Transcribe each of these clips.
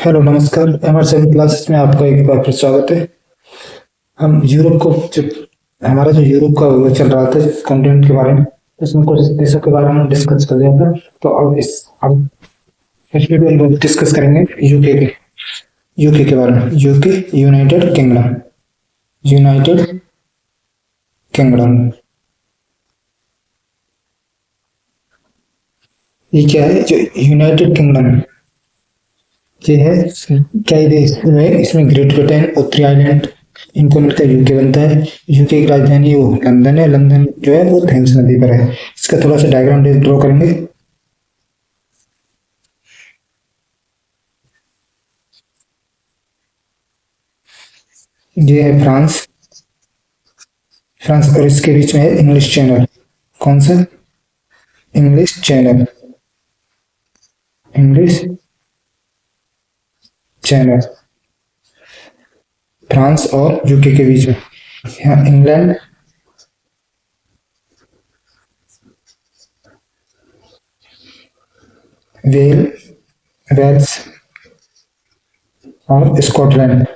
Hello नमस्कार। MR 7 classes में आपका एक बार फिर स्वागत है। हम यूरोप को जब हमारा जो यूरोप का वो चल रहा था कंटिनेंट के बारे में, तो उसमें कुछ देशों के बारे में डिस्कस कर लिया था। तो अब इस वीडियो में डिस्कस करेंगे यूके के बारे में। UK United kingdom. ये क्या है जो यूनाइटेड किंगडम ये है? क्या ये देश है? इसमें ग्रेट ब्रिटेन, उत्तरी आयरलैंड, इनको मिलकर यूके बनता है। यूके की राजधानी वो लंदन है। लंदन जो है वो थेम्स नदी पर है। इसका थोड़ा सा डायग्राम ड्रॉ करेंगे। ये है फ्रांस। फ्रांस और इसके बीच में है इंग्लिश चैनल। कौन सा? English channel. English channel France और यूके के बीच में। यहाँ इंग्लैंड, वेल्स और स्कॉटलैंड।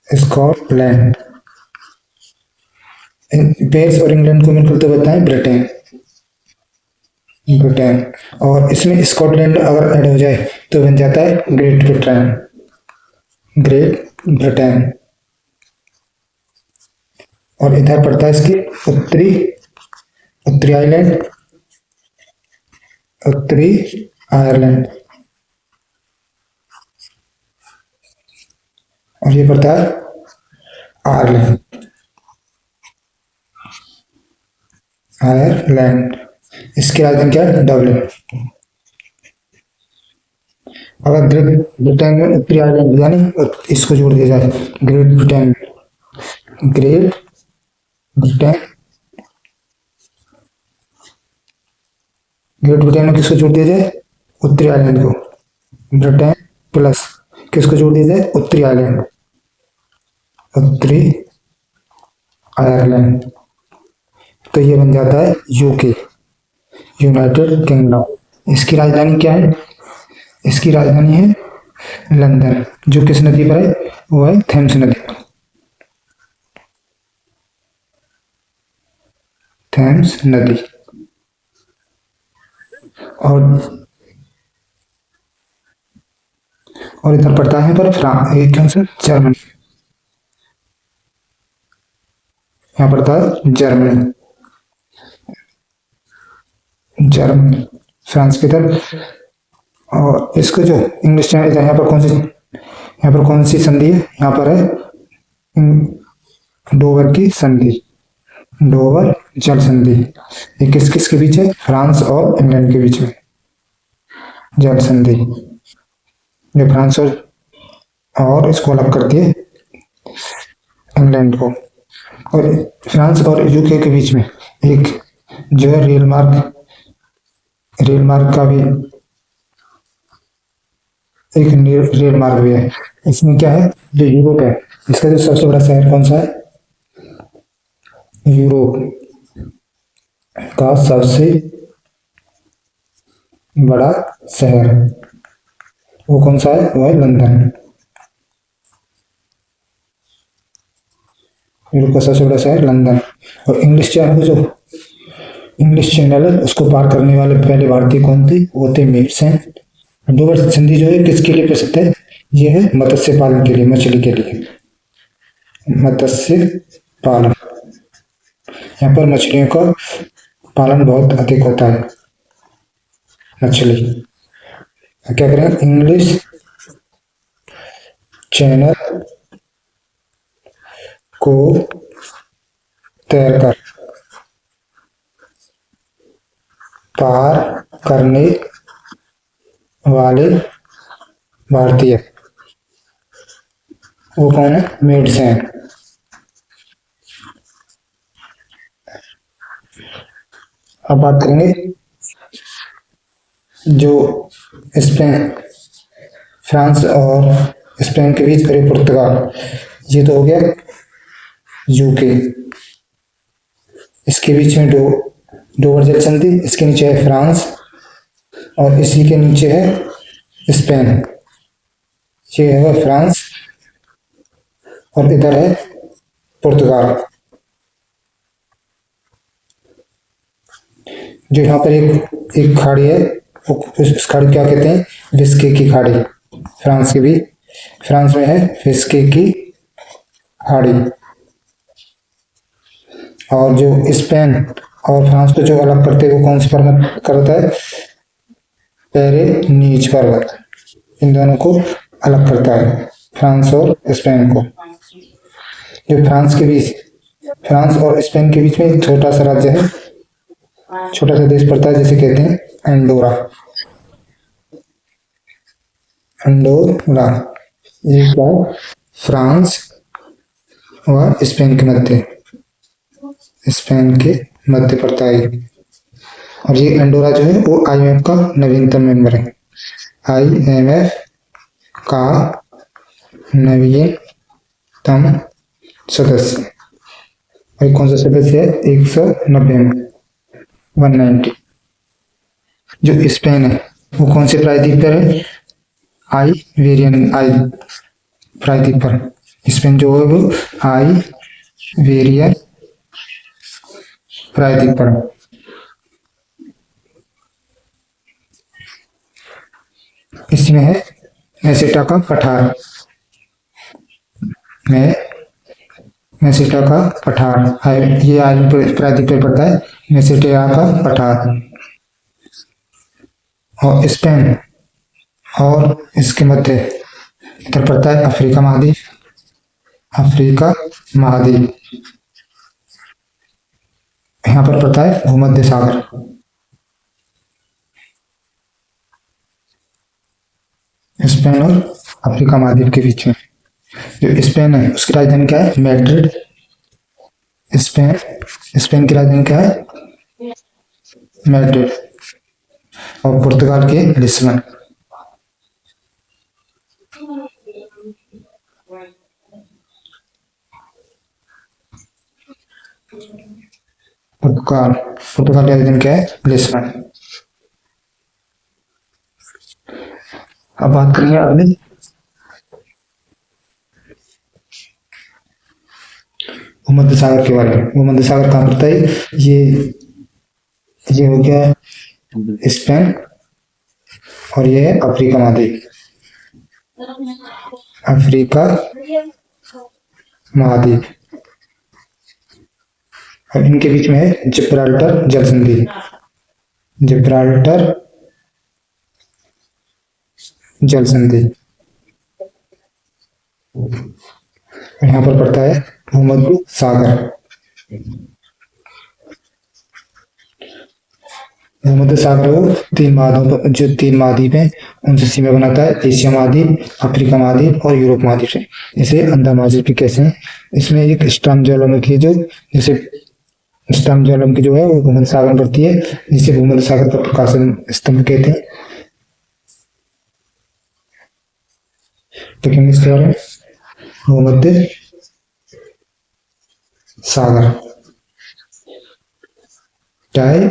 स्कॉटलैंड वेल्स और इंग्लैंड को मिलकर तो बताएं ब्रिटेन। ब्रिटेन और इसमें स्कॉटलैंड अगर ऐड हो जाए तो बन जाता है ग्रेट ब्रिटेन। Great Britain. और इधर पड़ता है इसकी उत्तरी उत्तरी आयरलैंड। उत्तरी आयरलैंड और ये पड़ता है आयरलैंड। आयरलैंड इसकी राजधानी क्या है? डबलिन। अगर ग्रेट ब्रिटेन में उत्तरी आयरलैंड यानी इसको जोड़ दिया जाए great Britain, great Britain, great Britain में किसको जोड़ दिया जाए? उत्तरी आयरलैंड को। ब्रिटेन प्लस किसको जोड़ दिया जाए? उत्तरी आयरलैंड। उत्तरी आयरलैंड तो ये बन जाता है यूके, यूनाइटेड किंगडम। इसकी राजधानी क्या है? इसकी राजधानी है लंदन, जो किस नदी पर है? वो है थेम्स नदी पर। थेम्स नदी। और इधर पड़ता है पर फ्रांस, एक कौन सा? जर्मनी। यहाँ पड़ता है जर्मनी। जर्मनी फ्रांस की तरफ। और इसको जो इंग्लिश चैनल यहाँ पर कौन सी संधि है? यहाँ पर है डोवर की संधि। डोवर जल संधि। ये किस किस के बीच है? फ्रांस और इंग्लैंड के बीच में जल संधि। जो फ्रांस और इसको अलग करती है इंग्लैंड को। और फ्रांस और यूके के बीच में एक जो है रेल मार्ग का भी एक रेल मार्ग भी है। इसमें क्या है? जो यूरोप है, इसका जो सबसे बड़ा शहर कौन सा है? यूरोप का सबसे बड़ा शहर वो कौन सा है? वो है लंदन। यूरोप का सबसे बड़ा शहर लंदन। और इंग्लिश चैनल है उसको पार करने वाले पहले भारतीय कौन थे? वो थे मेड्सन। डोबर संधि जो है किसके लिए प्रसिद्ध है? ये है मत्स्य पालन के लिए, मछली के लिए। मत्स्य पालन। यहाँ पर मछलियों का पालन बहुत अधिक होता है। मछली क्या करें? इंग्लिश चैनल को तैरकर पार करने वाले भारतीय वो कौन है? मेड्सन। अब बात करेंगे जो स्पेन, फ्रांस और स्पेन के बीच और पुर्तगाल। ये तो हो गया यूके। इसके बीच में डोवर जल संधि। इसके नीचे है फ्रांस और इसी के नीचे है स्पेन, ये है फ्रांस, और इधर है पुर्तगाल। जो यहाँ पर एक खाड़ी है, उस खाड़ी क्या कहते हैं, विस्के की खाड़ी। फ्रांस में है विस्के की खाड़ी। और जो स्पेन और फ्रांस को जो अलग करते हैं वो कौन सी पर्वत करता है, पेरेनीज पर्वत इन दोनों को अलग करता है, फ्रांस और स्पेन को। जो फ्रांस और स्पेन के बीच में एक छोटा सा राज्य है, छोटा सा देश पड़ता है, जिसे कहते हैं एंडोरा। ये क्या है, फ्रांस और स्पेन के मध्य पड़ता है। और ये एंडोरा जो है वो आईएमएफ का नवीनतम मेंबर है, आईएमएफ का नवीनतम सदस्य। और कौन सा सदस्य है, 190 में, 190। जो स्पेन है वो कौन से प्रायद्वीप पर है, आइबेरियन प्रायद्वीप पर। स्पेन जो है वो आइबेरियन प्रायद्वीप पर। इसमें है मेसेटा का पठार, मेसेटा का पठार है, ये आइलैंड प्रायद्वीप पर पड़ता है, मेसेटा का पठार। और स्पेन और इसके मध्य इधर पड़ता है अफ्रीका महाद्वीप। यहाँ पर पड़ता है भूमध्य सागर। स्पेन और अफ्रीका महाद्वीप के बीच में जो स्पेन है उसकी राजधानी क्या है, मैड्रिड। स्पेन की राजधानी क्या है, मैड्रिड। और पुर्तगाल के लिस्बन। पुर्तगाल की राजधानी क्या है, लिस्बन। अब बात करेंगे अगले भूमध्य सागर के बारे में। भूमध्य सागर कहाँ पड़ता है, ये हो गया स्पेन, और ये है अफ्रीका महाद्वीप, और इनके बीच में है जिब्राल्टर जल संधि। यहाँ पर पड़ता है भूमध्य सागर। भूमध्य सागर वो तीन महाद्वीप हैं उनसे सीमा बनाता है, एशिया महाद्वीप, अफ्रीका महाद्वीप और यूरोप महाद्वीप से। इसे अंधा महाद्वीप भी कहते हैं। इसमें एक स्टर्म ज्वालामुखी स्टर्म ज्वालामुखी जो है वो भूमध्य सागर में पड़ती है, जिसे भूमध्य सागर का प्रकाशन स्तंभ कहते हैं। लेकिन इसके बारे में भूमध्य सागर क्या है,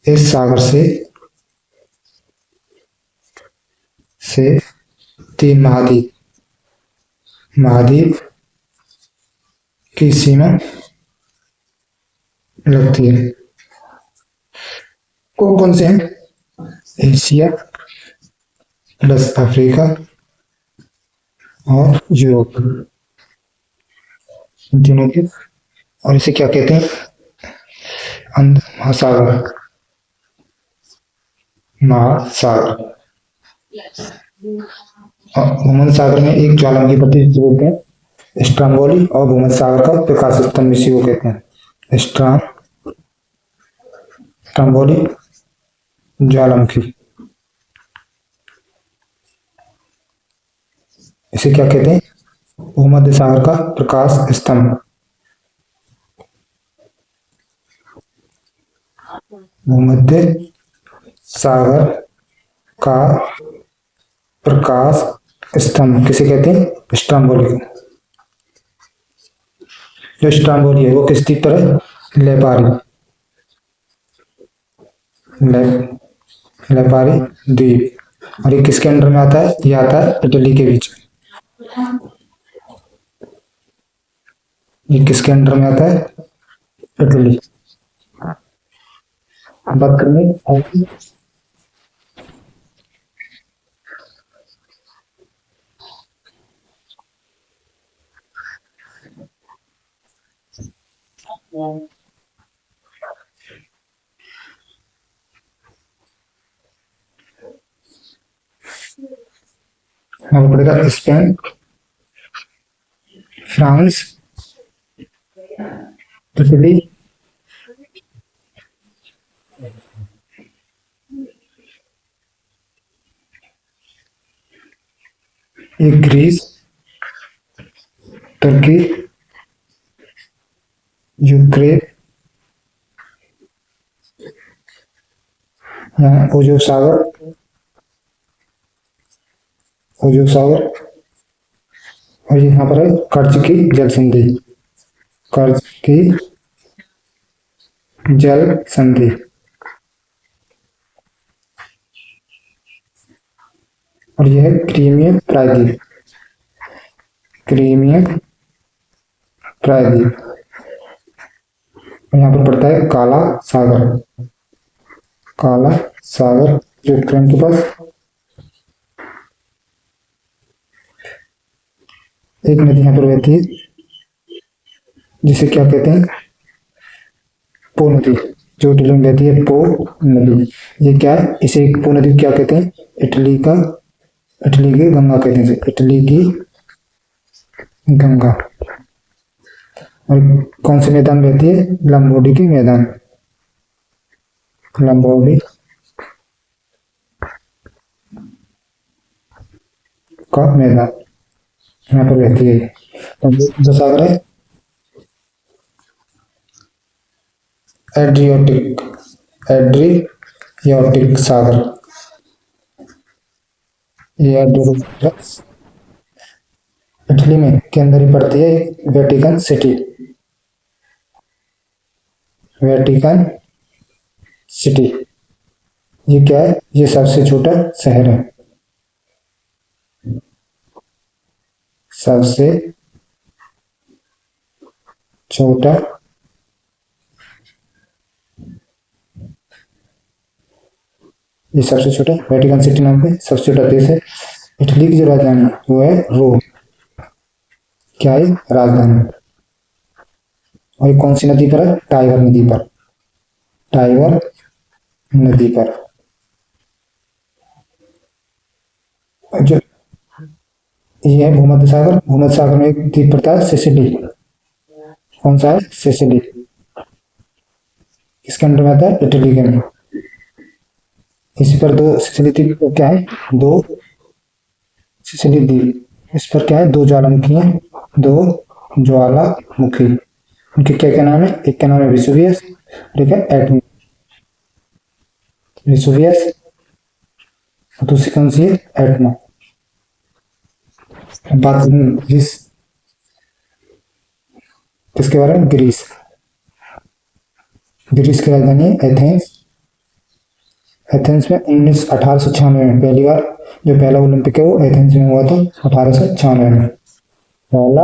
इस सागर से तीन महाद्वीप की सीमा लगती है। कौन कौन से हैं, एशिया प्लस अफ्रीका और यूरोप, तीनों के। और इसे क्या कहते हैं, महासागर। भूमध्य सागर में एक ज्वालामुखी पड़ती है जिसे बोलते हैं स्ट्रोम्बोली, और भूमध्य सागर का प्रकाश स्तंभ इसी को कहते हैं स्ट्रोम्बोली ज्वालामुखी। इसे क्या कहते हैं, भूमध्य सागर का प्रकाश स्तंभ। भूमध्य सागर का प्रकाश स्तंभ किसे कहते हैं, स्ट्रोम्बोली को। जो स्ट्रोम्बोली है वो किस द्वीप पर है, लेपारी द्वीप। और ये किसके अंडर में आता है? ये आता है इटली के बीच में। ये किसके अंडर में आता है? इटली। बात करनी है हमें पड़ेगा स्पेन, फ्रांस, इटली, ये ग्रीस, तुर्की, यूक्रेन, यहाँ ओजोन सागर, ओजोन सागर, और यहाँ पर है कर्ज की जल संधि, कर्ज की जल संधि। और यह है क्रीमियन प्रायद्वीप, क्रीमियन प्रायद्वीप। और यहाँ पर पड़ता है काला सागर, काला सागर यूक्रेन के पास। एक नदी यहाँ पर बहती है जिसे क्या कहते हैं? पो नदी, जो इटली में बहती है, पो नदी। ये क्या है? इसे पो नदी क्या कहते हैं? इटली का, इटली की गंगा कहते हैं, इटली की गंगा। और कौन से मैदान बहती है? लंबोडी के मैदान, लंबोडी का मैदान यहाँ पर बहती है। तो जो सागर है एड्रियोटिक, एड्रियोटिक सागर। ये एड्रियोटिक इटली में के अंदर ही पड़ती है वेटिकन सिटी, वेटिकन सिटी। ये क्या है? ये सबसे छोटा शहर है, सबसे छोटा ये सबसे छोटा वेटिकन सिटी नाम पे सबसे छोटा देश है। इटली की जो राजधानी है वो है रोम। क्या है? राजधानी। और ये कौन सी नदी पर है? टाइगर नदी पर, टाइगर नदी पर। जो ये है भूमध्य सागर, भूमध्य सागर में एक द्वीप पड़ता है सिसिली। कौन सा है? सिसिली। इसके अंडर में आता है इटली के में। इस पर दो सिसिली द्वीप क्या है? दो सिसिली द्वीप, इस पर क्या है? दो ज्वालामुखी हैं, दो ज्वालामुखी। उनके क्या क्या नाम है? एक का नाम है विसुवियस और एक है एटमी। विसुवियस और दूसरी कौन सी है? एटमा। बात ग्रीस, किसके बारे में? ग्रीस। ग्रीस की राजधानी है एथेंस। एथेंस में 1896 में पहली बार जो पहला ओलंपिक है वो एथेंस में हुआ था, 1896 में पहला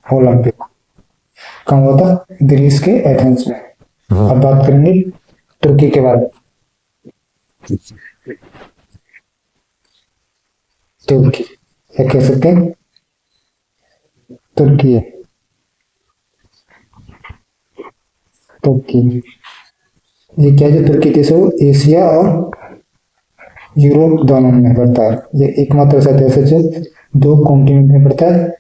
ओलंपिक कहाँ हुआ था? ग्रीस के एथेंस में। अब बात करेंगे तुर्की के बारे में। तुर्की या कह सकते हैं तुर्की है, तुर्की। ये क्या है? जो तुर्की देश है वो एशिया और यूरोप दोनों में पड़ता है। ये एकमात्र ऐसा देश है जो दो कॉन्टिनेंट में पड़ता है।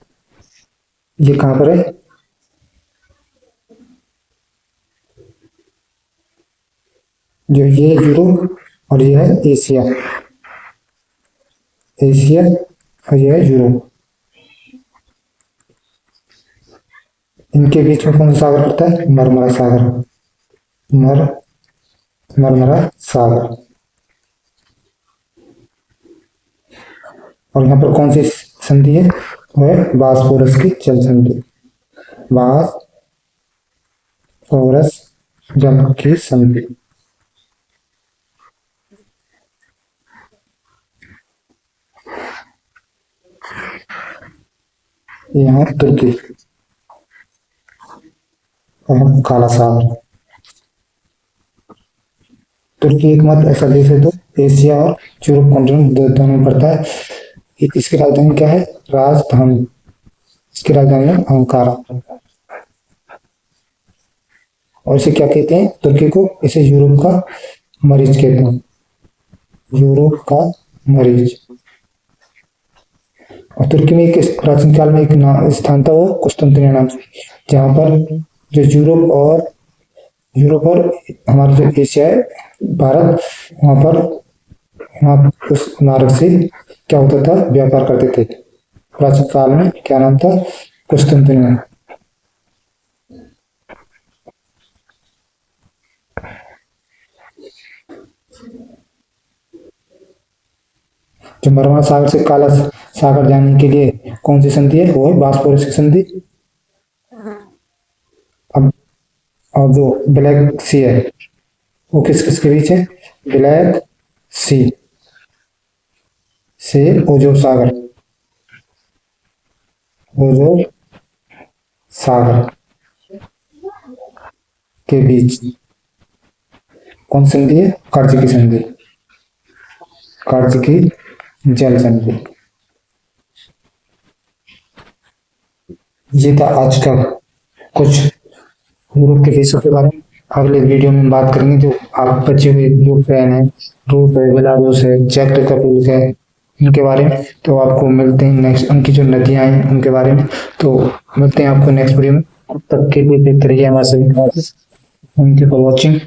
ये कहाँ पर है? जो ये यूरोप और ये है एशिया, एशिया और ये है यूरोप। इनके बीच में कौन सा सागर पड़ता है? मरमरा सागर, मरमरा सागर। और यहाँ पर कौन सी संधि है? वो है बासफोरस की जल संधि, बासफोरस जल की संधि। यहाँ तुर्की और काला सागर। तुर्की एकमात्र ऐसा देश है जो एशिया और यूरोप कॉन्टिनेंट दोनों में पड़ता है। इसकी राजधानी क्या है? राजधानी, इसकी राजधानी है अंकारा। और इसे क्या कहते हैं? तुर्की को इसे यूरोप का मरीज कहते हैं, यूरोप का मरीज। और तुर्की में एक प्राचीन काल में एक स्थान था, वो कुस्तुंतनिया नाम से, जहाँ पर जो यूरोप और हमारा जो एशिया है, भारत, वहाँ उस मार्ग से क्या होता था? व्यापार करते थे। प्राचीन काल में क्या नाम था? कुस्तुंतनिया। जो मरमरा सागर से काला सागर जाने के लिए कौन सी संधि है? वो है बास्पोरस की संधि। अब और जो ब्लैक सी है वो किस किस के बीच है? ब्लैक सी से ओजोन सागर, ओजोन सागर के बीच कौन संधि है? कर्ज की संधि, कर्ज की जल संधि। ये था आज का कुछ यूरोप के देशों के बारे में। अगले वीडियो में बात करेंगे जो आप बचे हुए यूक्रेन है, रूस है, बेलारूस है, चेक रिपब्लिक है, इनके बारे में। तो आपको मिलते हैं नेक्स्ट, उनकी जो नदियां हैं उनके बारे में। तो मिलते हैं आपको नेक्स्ट वीडियो में। तब तक के लिए देखते रहिए हमारे सभी classes. Thank you for watching.